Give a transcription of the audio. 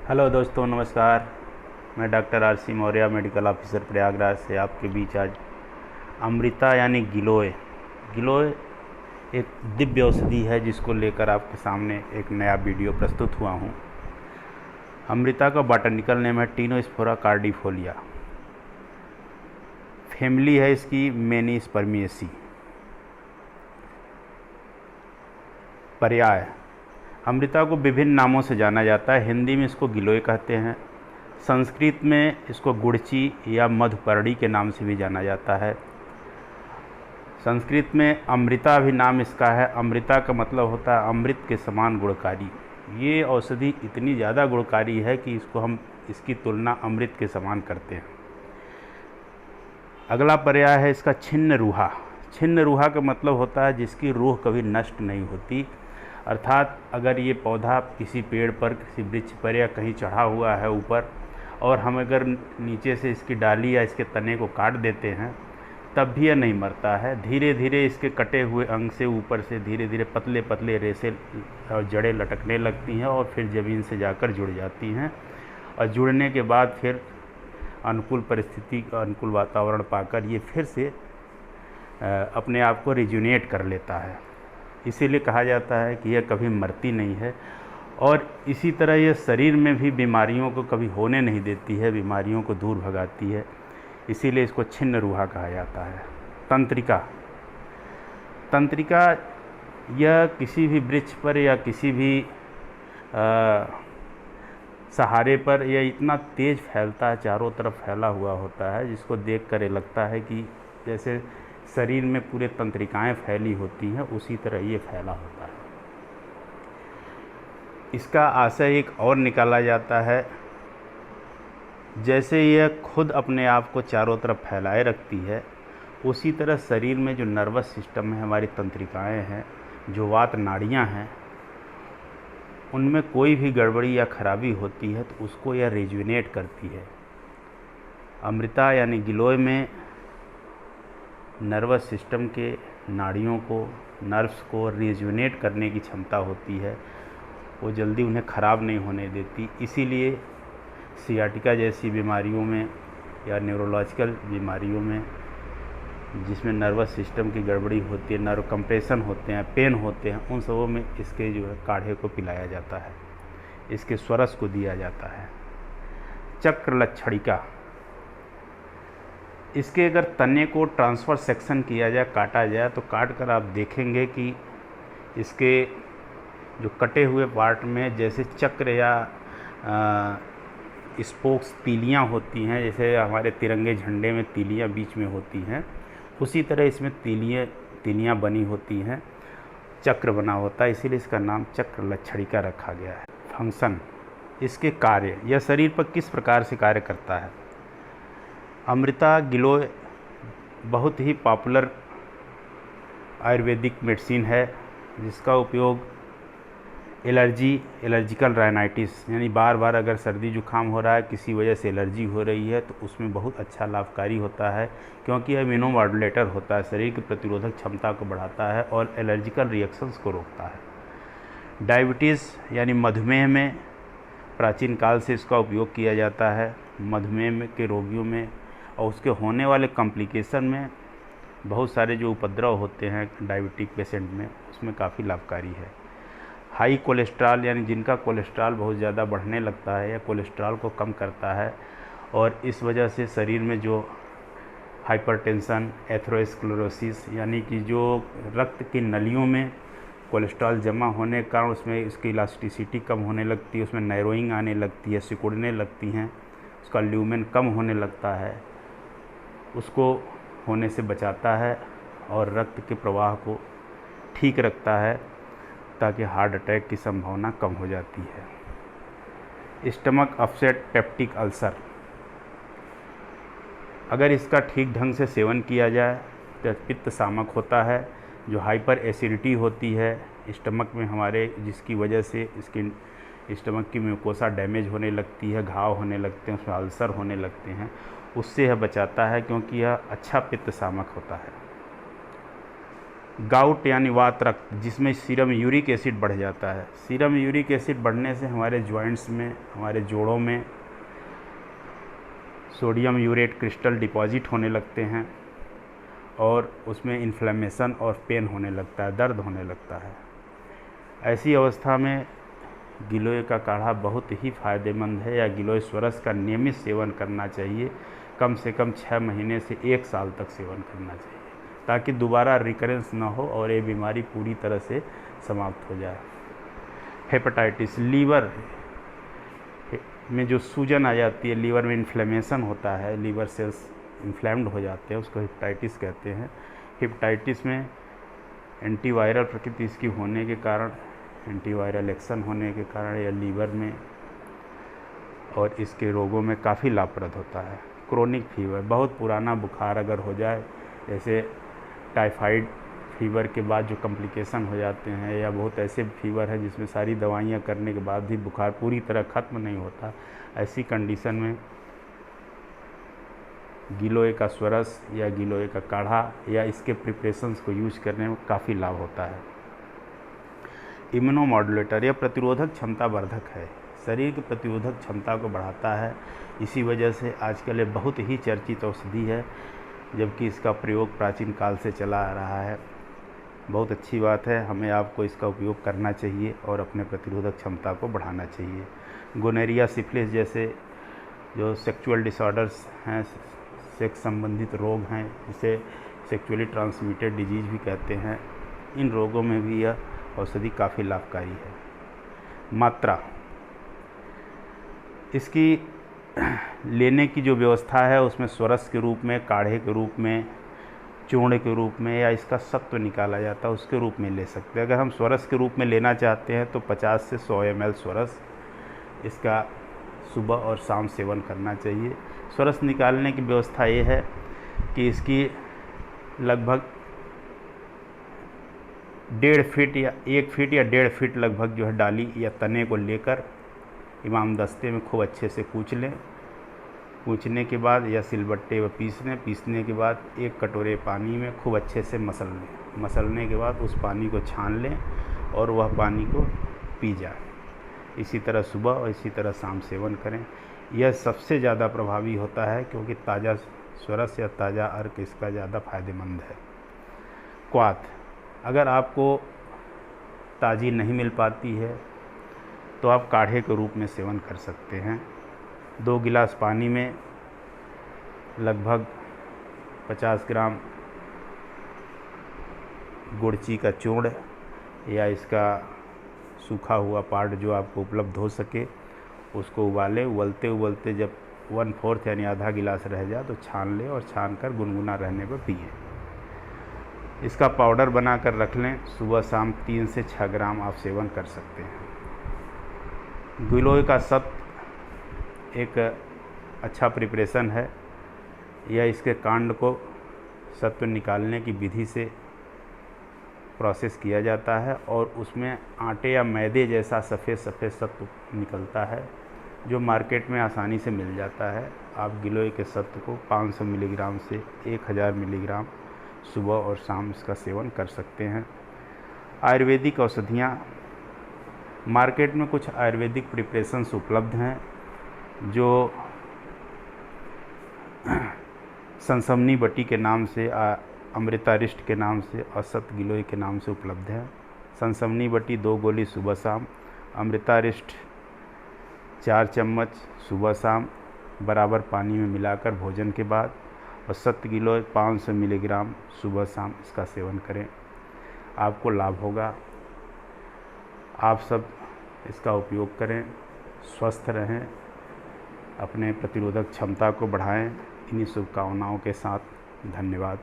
Hello दोस्तों, नमस्कार। मैं doctor RC. Maurya, medical officer Prayagraj से आपके बीच आज अमृता यानी गिलोय गिलोय एक दिव्य औषधि है जिसको लेकर आपके सामने एक नया वीडियो प्रस्तुत हुआ हूँ। अमृता का बॉटनिकल नेम है टिनोस्पोरा कार्डिफोलिया। फैमिली है इसकी मेनिस्पर्मिएसी। पर्याय: अमृता को विभिन्न नामों से जाना जाता है। हिंदी में इसको गिलोय कहते हैं। संस्कृत में इसको गुड़ची या मधुपर्णी के नाम से भी जाना जाता है। संस्कृत में अमृता भी नाम इसका है। अमृता का मतलब होता है अमृत के समान गुणकारी। ये औषधि इतनी ज़्यादा गुणकारी है कि इसकी तुलना अमृत के समान करते हैं। अगला पर्याय है इसका छिन्न रूहा। छिन्न रूहा का मतलब होता है जिसकी रूह कभी नष्ट नहीं होती। अर्थात अगर ये पौधा किसी पेड़ पर, किसी वृक्ष पर या कहीं चढ़ा हुआ है ऊपर, और हम अगर नीचे से इसकी डाली या इसके तने को काट देते हैं तब भी यह नहीं मरता है। धीरे धीरे इसके कटे हुए अंग से ऊपर से धीरे धीरे पतले पतले रेशे और जड़ें लटकने लगती हैं और फिर ज़मीन से जाकर जुड़ जाती हैं, और जुड़ने के बाद फिर अनुकूल परिस्थिति, अनुकूल वातावरण पाकर ये फिर से अपने आप को रिजुनेट कर लेता है। इसीलिए कहा जाता है कि यह कभी मरती नहीं है। और इसी तरह यह शरीर में भी बीमारियों को कभी होने नहीं देती है, बीमारियों को दूर भगाती है। इसीलिए इसको छिन्न रूहा कहा जाता है। तंत्रिका तंत्रिका यह किसी भी वृक्ष पर या किसी भी सहारे पर यह इतना तेज़ फैलता है, चारों तरफ फैला हुआ होता है, जिसको देख कर लगता है कि जैसे शरीर में पूरे तंत्रिकाएं फैली होती हैं, उसी तरह ये फैला होता है। इसका आशय एक और निकाला जाता है। जैसे यह खुद अपने आप को चारों तरफ फैलाए रखती है, उसी तरह शरीर में जो नर्वस सिस्टम है, हमारी तंत्रिकाएं हैं, जो वात नाड़ियां हैं, उनमें कोई भी गड़बड़ी या खराबी होती है तो उसको यह रिजुनेट करती है। अमृता यानी गिलोय में नर्वस सिस्टम के नाड़ियों को, नर्व्स को रिजुनेट करने की क्षमता होती है। वो जल्दी उन्हें ख़राब नहीं होने देती। इसीलिए सियाटिका जैसी बीमारियों में या न्यूरोलॉजिकल बीमारियों में जिसमें नर्वस सिस्टम की गड़बड़ी होती है, नर्व कंप्रेशन होते हैं, पेन होते हैं, उन सबों में इसके जो है काढ़े को पिलाया जाता है, इसके स्वरस को दिया जाता है। चक्रलक्षणिका, इसके अगर तने को ट्रांसफर सेक्शन किया जाए, काटा जाए, तो काट कर आप देखेंगे कि इसके जो कटे हुए पार्ट में जैसे चक्र या स्पोक्स, तीलियां होती हैं, जैसे हमारे तिरंगे झंडे में तीलियां बीच में होती हैं, उसी तरह इसमें तीलियां बनी होती हैं, चक्र बना होता है। इसीलिए इसका नाम चक्रलक्षणिका रखा गया है। फंक्शन, इसके कार्य, यह शरीर पर किस प्रकार से कार्य करता है। अमृता गिलोय बहुत ही पॉपुलर आयुर्वेदिक मेडिसिन है, जिसका उपयोग एलर्जिकल राइनाइटिस यानी बार बार अगर सर्दी जुकाम हो रहा है, किसी वजह से एलर्जी हो रही है, तो उसमें बहुत अच्छा लाभकारी होता है, क्योंकि यह इम्यूनोमॉड्यूलेटर होता है, शरीर की प्रतिरोधक क्षमता को बढ़ाता है और एलर्जिकल रिएक्शंस को रोकता है। डायबिटीज़ यानी मधुमेह में प्राचीन काल से इसका उपयोग किया जाता है। मधुमेह के रोगियों में और उसके होने वाले कॉम्प्लिकेशन में बहुत सारे जो उपद्रव होते हैं डायबिटिक पेशेंट में, उसमें काफ़ी लाभकारी है। हाई कोलेस्ट्रॉल यानी जिनका कोलेस्ट्रॉल बहुत ज़्यादा बढ़ने लगता है या कोलेस्ट्रॉल को कम करता है, और इस वजह से शरीर में जो हाइपरटेंशन, एथेरोस्क्लेरोसिस यानी कि जो रक्त की नलियों में कोलेस्ट्रॉल जमा होने के कारण उसमें इसकी इलास्टिसिटी कम होने लगती है, उसमें नैरोइंग आने लगती है, सिकुड़ने लगती हैं, उसका ल्यूमेन कम होने लगता है, उसको होने से बचाता है और रक्त के प्रवाह को ठीक रखता है, ताकि हार्ट अटैक की संभावना कम हो जाती है। स्टमक अपसेट, पेप्टिक अल्सर, अगर इसका ठीक ढंग से सेवन किया जाए तो पित्त शामक होता है। जो हाइपर एसिडिटी होती है स्टमक में हमारे, जिसकी वजह से इसकी स्टमक की म्यूकोसा डैमेज होने लगती है, घाव होने लगते हैं, उसमें अल्सर होने लगते हैं, उससे यह बचाता है, क्योंकि यह अच्छा पित्त शामक होता है। गाउट यानी वात रक्त, जिसमें सीरम यूरिक एसिड बढ़ जाता है। सीरम यूरिक एसिड बढ़ने से हमारे जॉइंट्स में, हमारे जोड़ों में सोडियम यूरेट क्रिस्टल डिपॉजिट होने लगते हैं और उसमें इन्फ्लेमेशन और पेन होने लगता है, दर्द होने लगता है। ऐसी अवस्था में गिलोय का काढ़ा बहुत ही फ़ायदेमंद है, या गिलोय स्वरस का नियमित सेवन करना चाहिए। कम से कम 6 महीने से 1 साल तक सेवन करना चाहिए, ताकि दोबारा रिकरेंस ना हो और ये बीमारी पूरी तरह से समाप्त हो जाए। हेपेटाइटिस, लीवर में जो सूजन आ जाती है, लीवर में इन्फ्लेमेशन होता है, लीवर सेल्स इन्फ्लेम्ड हो जाते हैं, उसको हेपेटाइटिस कहते हैं। हेपेटाइटिस में एंटीवायरल प्रकृति इसकी होने के कारण, एंटीवायरल एक्शन होने के कारण या लीवर में और इसके रोगों में काफ़ी लाभप्रद होता है। क्रोनिक फीवर, बहुत पुराना बुखार अगर हो जाए, जैसे टाइफाइड फीवर के बाद जो कॉम्प्लिकेशन हो जाते हैं, या बहुत ऐसे फीवर है जिसमें सारी दवाइयाँ करने के बाद भी बुखार पूरी तरह ख़त्म नहीं होता, ऐसी कंडीशन में गिलोय का स्वरस या गिलोय का काढ़ा या इसके प्रिपरेशंस को यूज करने में काफ़ी लाभ होता है। इम्यूनोमॉड्यूलेटर, यह प्रतिरोधक क्षमता वर्धक है, शरीर की प्रतिरोधक क्षमता को बढ़ाता है। इसी वजह से आजकल ये बहुत ही चर्चित औषधि है, जबकि इसका प्रयोग प्राचीन काल से चला आ रहा है। बहुत अच्छी बात है, हमें आपको इसका उपयोग करना चाहिए और अपने प्रतिरोधक क्षमता को बढ़ाना चाहिए। गोनोरिया, सिफिलिस जैसे जो सेक्सुअल डिसऑर्डर्स हैं, सेक्स संबंधित रोग हैं, जिसे सेक्सुअली ट्रांसमिटेड डिजीज़ भी कहते हैं, इन रोगों में भी यह औषधि काफ़ी लाभकारी है। मात्रा, इसकी लेने की जो व्यवस्था है उसमें स्वरस के रूप में, काढ़े के रूप में, चूर्ण के रूप में, या इसका सत्व निकाला जाता है उसके रूप में ले सकते हैं। अगर हम स्वरस के रूप में लेना चाहते हैं तो 50 से 100 ml स्वरस इसका सुबह और शाम सेवन करना चाहिए। स्वरस निकालने की व्यवस्था ये है कि इसकी लगभग 1.5 फीट या 1 फीट या 1.5 फीट लगभग जो है डाली या तने को लेकर इमाम दस्ते में खूब अच्छे से कूच लें। कूचने के बाद या सिलबट्टे व पीसने के बाद 1 कटोरे पानी में खूब अच्छे से मसल लें। मसलने के बाद उस पानी को छान लें और वह पानी को पी जाए। इसी तरह सुबह और इसी तरह शाम सेवन करें। यह सबसे ज़्यादा प्रभावी होता है, क्योंकि ताज़ा स्वरस या ताज़ा अर्क इसका ज़्यादा फ़ायदेमंद है। क्वाथ, अगर आपको ताज़ी नहीं मिल पाती है तो आप काढ़े के रूप में सेवन कर सकते हैं। 2 गिलास पानी में लगभग 50 ग्राम गुड़ची का चूर्ण या इसका सूखा हुआ पार्ट जो आपको उपलब्ध हो सके उसको उबालें। उबलते उबलते जब 1/4 यानी आधा गिलास रह जाए तो छान लें और छान कर गुनगुना रहने पर पिएं। इसका पाउडर बनाकर रख लें। सुबह शाम 3 से 6 ग्राम आप सेवन कर सकते हैं। गिलोय का सत्व एक अच्छा प्रिपरेशन है। यह इसके कांड को सत्व निकालने की विधि से प्रोसेस किया जाता है और उसमें आटे या मैदे जैसा सफ़ेद सफ़ेद सत्व निकलता है, जो मार्केट में आसानी से मिल जाता है। आप गिलोय के सत्व को 500 मिलीग्राम से 1000 मिलीग्राम सुबह और शाम इसका सेवन कर सकते हैं। आयुर्वेदिक औषधियाँ, मार्केट में कुछ आयुर्वेदिक प्रिपरेशंस उपलब्ध हैं जो संसमनी बटी के नाम से, अमृतारिष्ट के नाम से और सत गिलोय के नाम से उपलब्ध है। संसमनी बटी 2 गोली सुबह शाम, अमृतारिष्ट 4 चम्मच सुबह शाम बराबर पानी में मिलाकर भोजन के बाद, और सत गिलोय 500 मिलीग्राम सुबह शाम इसका सेवन करें। आपको लाभ होगा। आप सब इसका उपयोग करें, स्वस्थ रहें, अपने प्रतिरोधक क्षमता को बढ़ाएं। इन्हीं शुभकामनाओं के साथ धन्यवाद।